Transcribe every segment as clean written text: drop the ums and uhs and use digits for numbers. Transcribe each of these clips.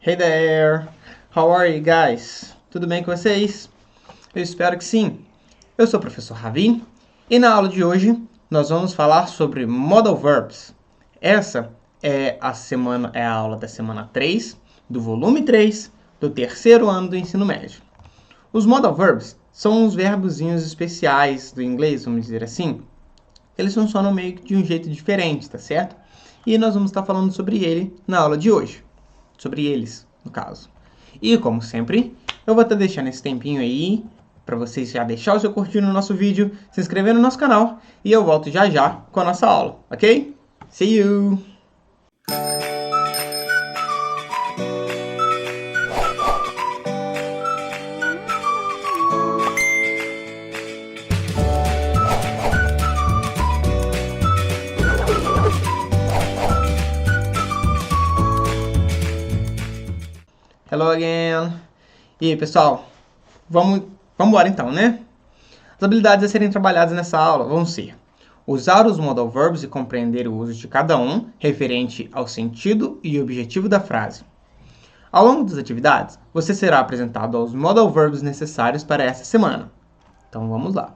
Hey there! How are you guys? Tudo bem com vocês? Eu espero que sim. Eu sou o professor Ravi e na aula de hoje nós vamos falar sobre Modal Verbs. Essa é a aula da semana 3, do volume 3, do terceiro ano do ensino médio. Os Modal Verbs são uns verbozinhos especiais do inglês, vamos dizer assim. Eles funcionam meio que de um jeito diferente, tá certo? E nós vamos estar falando sobre ele na aula de hoje. Sobre eles, no caso. E, como sempre, eu vou estar deixando esse tempinho aí para vocês já deixar o seu curtir no nosso vídeo, se inscrever no nosso canal e eu volto já já com a nossa aula, ok? See you! Hello again! E aí, pessoal? Vamos embora então, né? As habilidades a serem trabalhadas nessa aula vão ser usar os modal verbs e compreender o uso de cada um, referente ao sentido e objetivo da frase. Ao longo das atividades, você será apresentado aos modal verbs necessários para essa semana. Então, vamos lá.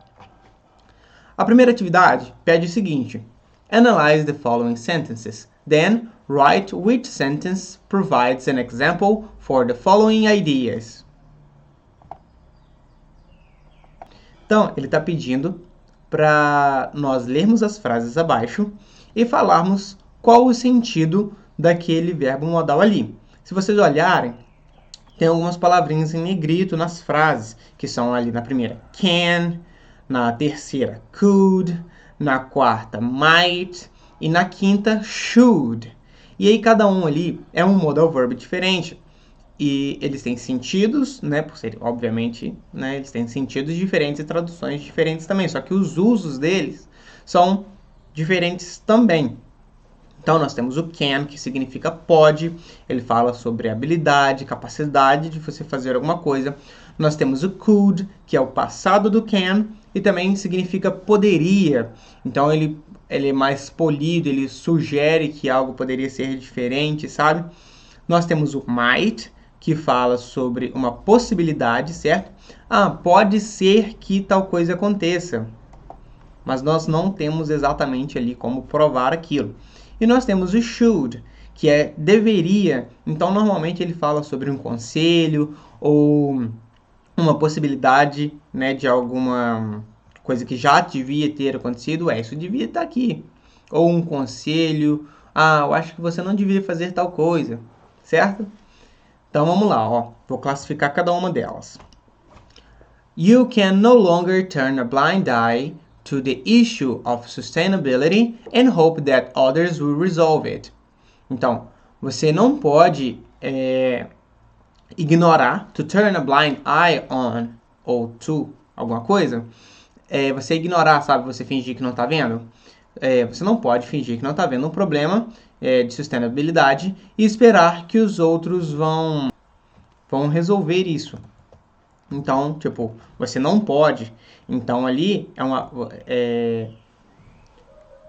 A primeira atividade pede o seguinte: Analyze the following sentences. Then, write which sentence provides an example for the following ideas. Então, ele está pedindo para nós lermos as frases abaixo e falarmos qual o sentido daquele verbo modal ali. Se vocês olharem, tem algumas palavrinhas em negrito nas frases, que são ali na primeira, can, na terceira, could, na quarta, might e na quinta, should. E aí cada um ali é um modal verb diferente. E eles têm sentidos, né, por serem, obviamente, né, eles têm sentidos diferentes e traduções diferentes também, só que os usos deles são diferentes também. Então, nós temos o can, que significa pode, ele fala sobre habilidade, capacidade de você fazer alguma coisa. Nós temos o could, que é o passado do can, e também significa poderia. Então, ele é mais polido, ele sugere que algo poderia ser diferente, sabe? Nós temos o might, que fala sobre uma possibilidade, certo? Pode ser que tal coisa aconteça, mas nós não temos exatamente ali como provar aquilo. E nós temos o should, que é deveria. Então, normalmente ele fala sobre um conselho ou uma possibilidade, né, de alguma coisa que já devia ter acontecido. Isso devia estar aqui. Ou um conselho. Eu acho que você não devia fazer tal coisa, certo? Então, vamos lá, ó. Vou classificar cada uma delas. You can no longer turn a blind eye to the issue of sustainability and hope that others will resolve it. Então, você não pode ignorar, to turn a blind eye on, ou to, alguma coisa. Você ignorar, sabe? Você fingir que não está vendo. Você não pode fingir que não está vendo um problema de sustentabilidade e esperar que os outros vão resolver isso. Então, tipo, você não pode. Então, ali é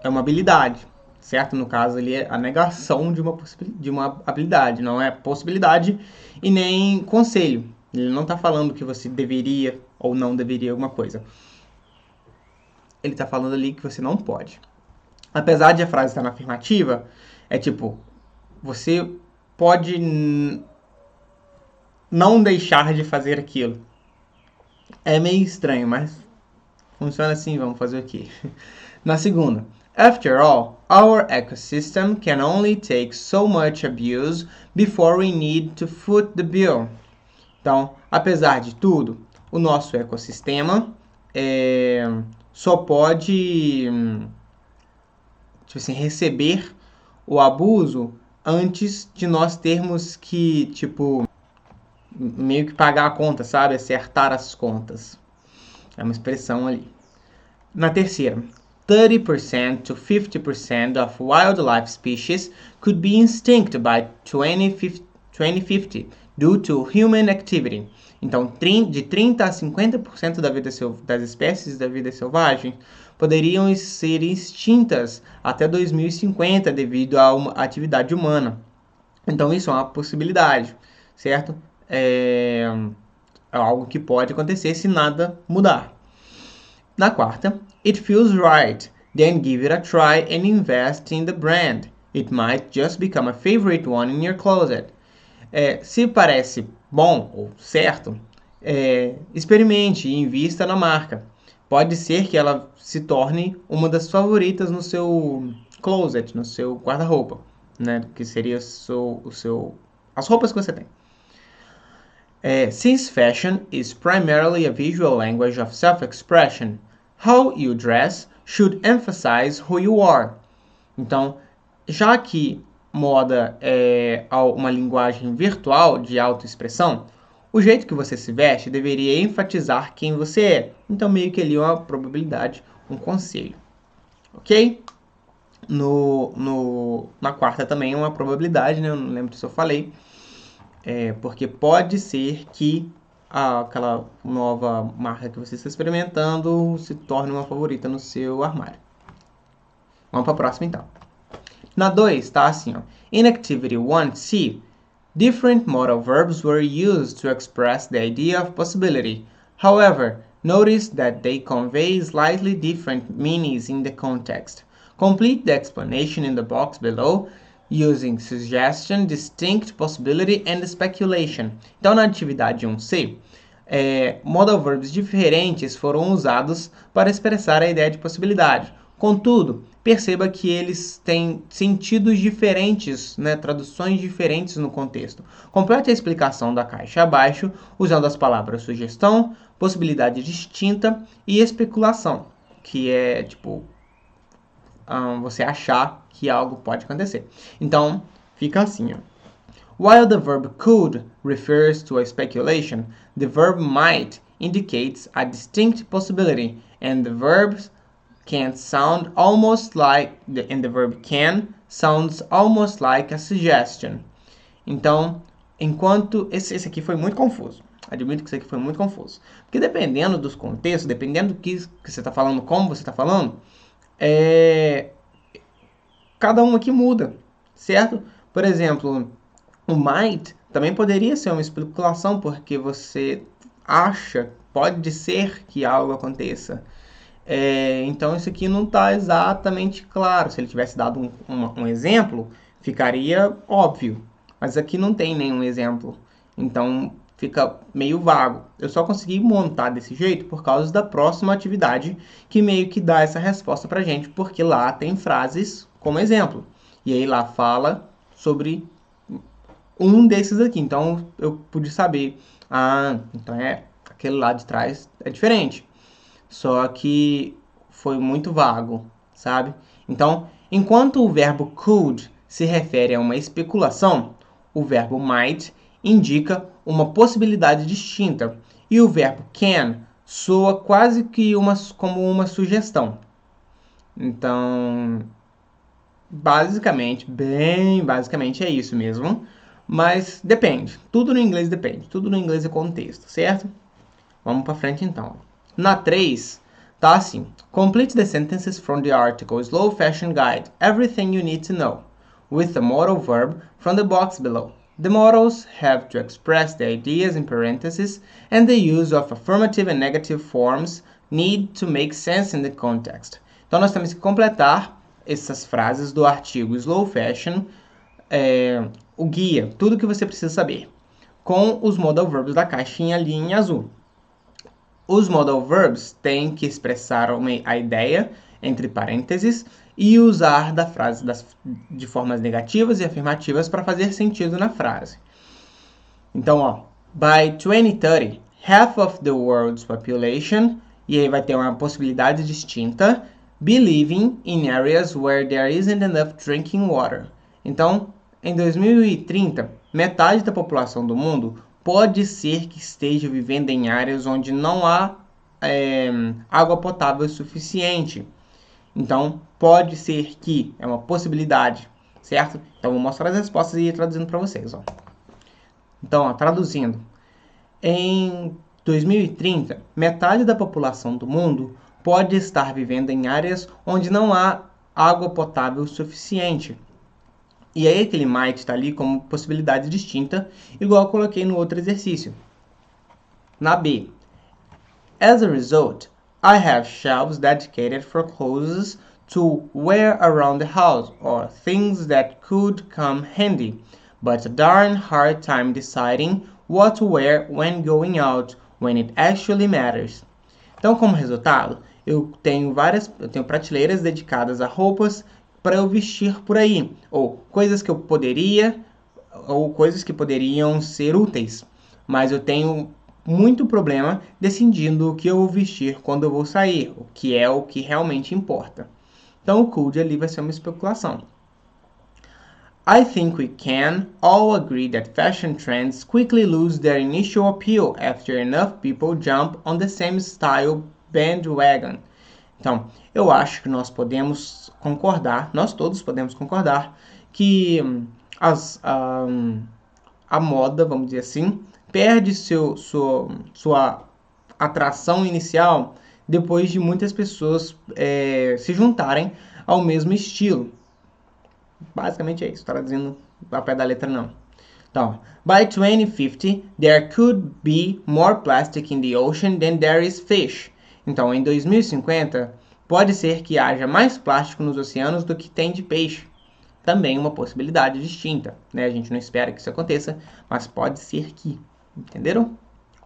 uma habilidade, certo? No caso, ali é a negação de uma habilidade. Não é possibilidade e nem conselho. Ele não está falando que você deveria ou não deveria alguma coisa. Ele está falando ali que você não pode. Apesar de a frase estar na afirmativa, é tipo, você pode não deixar de fazer aquilo. É meio estranho, mas funciona assim, vamos fazer o quê? Na segunda, after all, our ecosystem can only take so much abuse before we need to foot the bill. Então, apesar de tudo, o nosso ecossistema só pode tipo assim, receber o abuso antes de nós termos que, tipo, meio que pagar a conta, sabe? Acertar as contas. É uma expressão ali. Na terceira, 30% to 50% of wildlife species could be extinct by 2050 due to human activity. Então, de 30% a 50% das espécies da vida selvagem poderiam ser extintas até 2050 devido a uma atividade humana. Então, isso é uma possibilidade, certo? É algo que pode acontecer se nada mudar. Na quarta, it feels right. Then give it a try and invest in the brand. It might just become a favorite one in your closet. Se parece bom ou certo, experimente e invista na marca. Pode ser que ela se torne uma das favoritas no seu closet, no seu guarda-roupa, né? Que seria as roupas que você tem. Since fashion is primarily a visual language of self-expression, how you dress should emphasize who you are. Então, já que moda é uma linguagem virtual de autoexpressão, o jeito que você se veste deveria enfatizar quem você é. Então, meio que ali é uma probabilidade, um conselho. Ok? Na quarta também é uma probabilidade, né? Eu não lembro se eu falei. Porque pode ser que aquela nova marca que você está experimentando se torne uma favorita no seu armário. Vamos para a próxima, então. Na 2, tá assim, ó. In Activity 1C, different modal verbs were used to express the idea of possibility. However, notice that they convey slightly different meanings in the context. Complete the explanation in the box below using suggestion, distinct, possibility and speculation. Então, na atividade 1C, modal verbs diferentes foram usados para expressar a ideia de possibilidade. Contudo, perceba que eles têm sentidos diferentes, né, traduções diferentes no contexto. Complete a explicação da caixa abaixo usando as palavras sugestão, possibilidade distinta e especulação, que é tipo você achar que algo pode acontecer. Então, fica assim, ó. While the verb could refers to a speculation, the verb might indicates a distinct possibility, and the verbs can sound almost like the verb can sounds almost like a suggestion. Então, enquanto esse aqui foi muito confuso. Admito que isso aqui foi muito confuso. Porque dependendo dos contextos, dependendo do que você está falando, como você está falando, cada um aqui muda, certo? Por exemplo, o might também poderia ser uma especulação, porque você acha, pode ser que algo aconteça. Então, isso aqui não está exatamente claro. Se ele tivesse dado um exemplo, ficaria óbvio. Mas aqui não tem nenhum exemplo. Então, fica meio vago. Eu só consegui montar desse jeito por causa da próxima atividade, que meio que dá essa resposta pra gente, porque lá tem frases como exemplo. E aí lá fala sobre um desses aqui. Então, eu pude saber, então aquele lá de trás é diferente. Só que foi muito vago, sabe? Então, enquanto o verbo could se refere a uma especulação, o verbo might indica uma possibilidade distinta e o verbo can soa quase que como uma sugestão. Então, bem basicamente é isso mesmo. Mas depende. Tudo no inglês depende. Tudo no inglês é contexto, certo? Vamos para frente então. Na 3, tá assim. Complete the sentences from the article Slow Fashion Guide. Everything you need to know. With the modal verb from the box below. The modals have to express the ideas in parentheses, and the use of affirmative and negative forms need to make sense in the context. Então, nós temos que completar essas frases do artigo Slow Fashion, o guia, tudo que você precisa saber, com os modal verbs da caixinha ali em azul. Os modal verbs têm que expressar a ideia entre parênteses e usar da frase de formas negativas e afirmativas para fazer sentido na frase. Então, ó, by 2030, half of the world's population, e aí vai ter uma possibilidade distinta, be living in areas where there isn't enough drinking water. Então, em 2030, metade da população do mundo pode ser que esteja vivendo em áreas onde não há água potável suficiente. Então, pode ser que, é uma possibilidade, certo? Então, vou mostrar as respostas e ir traduzindo para vocês. Ó. Então, ó, traduzindo. Em 2030, metade da população do mundo pode estar vivendo em áreas onde não há água potável suficiente. E aí aquele might está ali como possibilidade distinta, igual eu coloquei no outro exercício. Na B. As a result, I have shelves dedicated for clothes to wear around the house or things that could come handy, but a darn hard time deciding what to wear when going out when it actually matters. Então, como resultado, eu tenho prateleiras dedicadas a roupas para eu vestir por aí, ou coisas que eu poderia, ou coisas que poderiam ser úteis, mas eu tenho muito problema decidindo o que eu vou vestir quando eu vou sair, o que é o que realmente importa. Então, o could ali vai ser uma especulação. I think we can all agree that fashion trends quickly lose their initial appeal after enough people jump on the same style bandwagon. Então, eu acho que nós podemos concordar, nós todos podemos concordar, que a moda, vamos dizer assim, perde sua atração inicial depois de muitas pessoas se juntarem ao mesmo estilo. Basicamente é isso, traduzindo ao pé da letra não. Então, by 2050, there could be more plastic in the ocean than there is fish. Então, em 2050, pode ser que haja mais plástico nos oceanos do que tem de peixe. Também uma possibilidade distinta, né? A gente não espera que isso aconteça, mas pode ser que. Entenderam?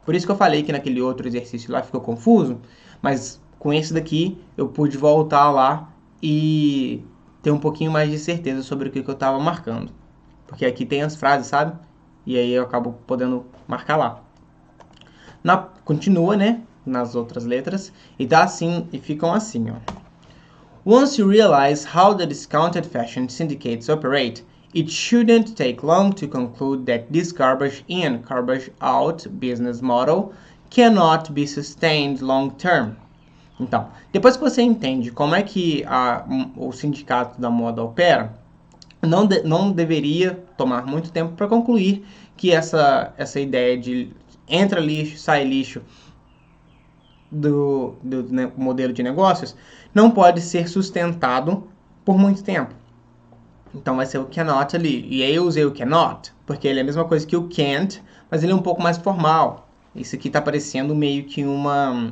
Por isso que eu falei que naquele outro exercício lá ficou confuso, mas com esse daqui eu pude voltar lá e ter um pouquinho mais de certeza sobre o que eu estava marcando. Porque aqui tem as frases, sabe? E aí eu acabo podendo marcar lá. Continua, né? Nas outras letras. E tá assim, e ficam assim, ó. Once you realize how the discounted fashion syndicates operate, it shouldn't take long to conclude that this garbage in, garbage out business model cannot be sustained long term. Então, depois que você entende como é que o sindicato da moda opera, não deveria tomar muito tempo para concluir que essa ideia de entra lixo, sai lixo do modelo de negócios não pode ser sustentado por muito tempo. Então vai ser o cannot ali. E aí eu usei o cannot, porque ele é a mesma coisa que o can't, mas ele é um pouco mais formal. Isso aqui está parecendo meio que um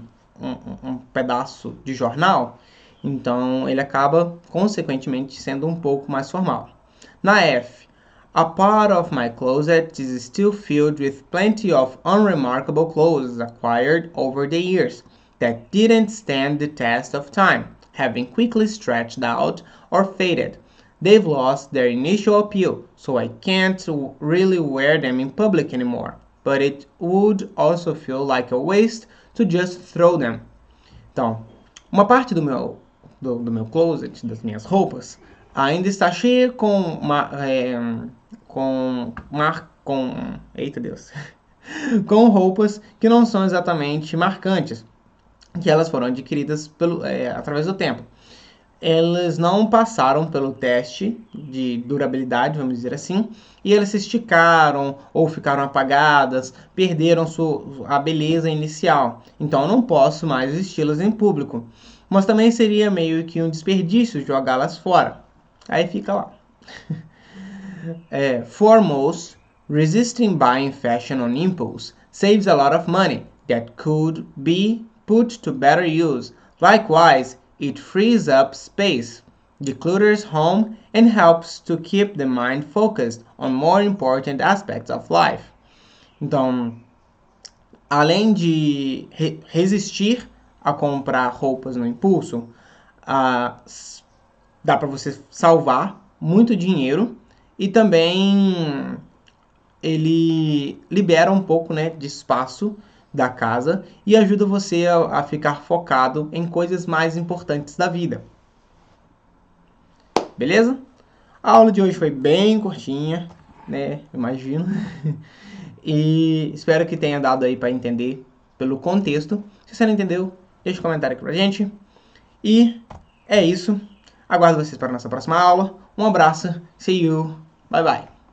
pedaço de jornal. Então ele acaba, consequentemente, sendo um pouco mais formal. Na F, a part of my closet is still filled with plenty of unremarkable clothes acquired over the years that didn't stand the test of time, having quickly stretched out or faded. They've lost their initial appeal, so I can't really wear them in public anymore. But it would also feel like a waste to just throw them. Então, uma parte do meu closet, das minhas roupas, ainda está cheia eita Deus, com roupas que não são exatamente marcantes, que elas foram adquiridas através do tempo. Elas não passaram pelo teste de durabilidade, vamos dizer assim, e elas se esticaram ou ficaram apagadas, perderam a beleza inicial. Então eu não posso mais vesti-las em público. Mas também seria meio que um desperdício jogá-las fora. Aí fica lá. Foremost, resisting buying fashion on impulse saves a lot of money that could be put to better use. Likewise, it frees up space, declutters home, and helps to keep the mind focused on more important aspects of life. Então, além de resistir a comprar roupas no impulso, dá para você salvar muito dinheiro e também ele libera um pouco, né, de espaço da casa e ajuda você a ficar focado em coisas mais importantes da vida. Beleza? A aula de hoje foi bem curtinha, né? Imagino. E espero que tenha dado aí para entender pelo contexto. Se você não entendeu, deixa um comentário aqui pra gente. E é isso. Aguardo vocês para a nossa próxima aula. Um abraço. See you. Bye bye.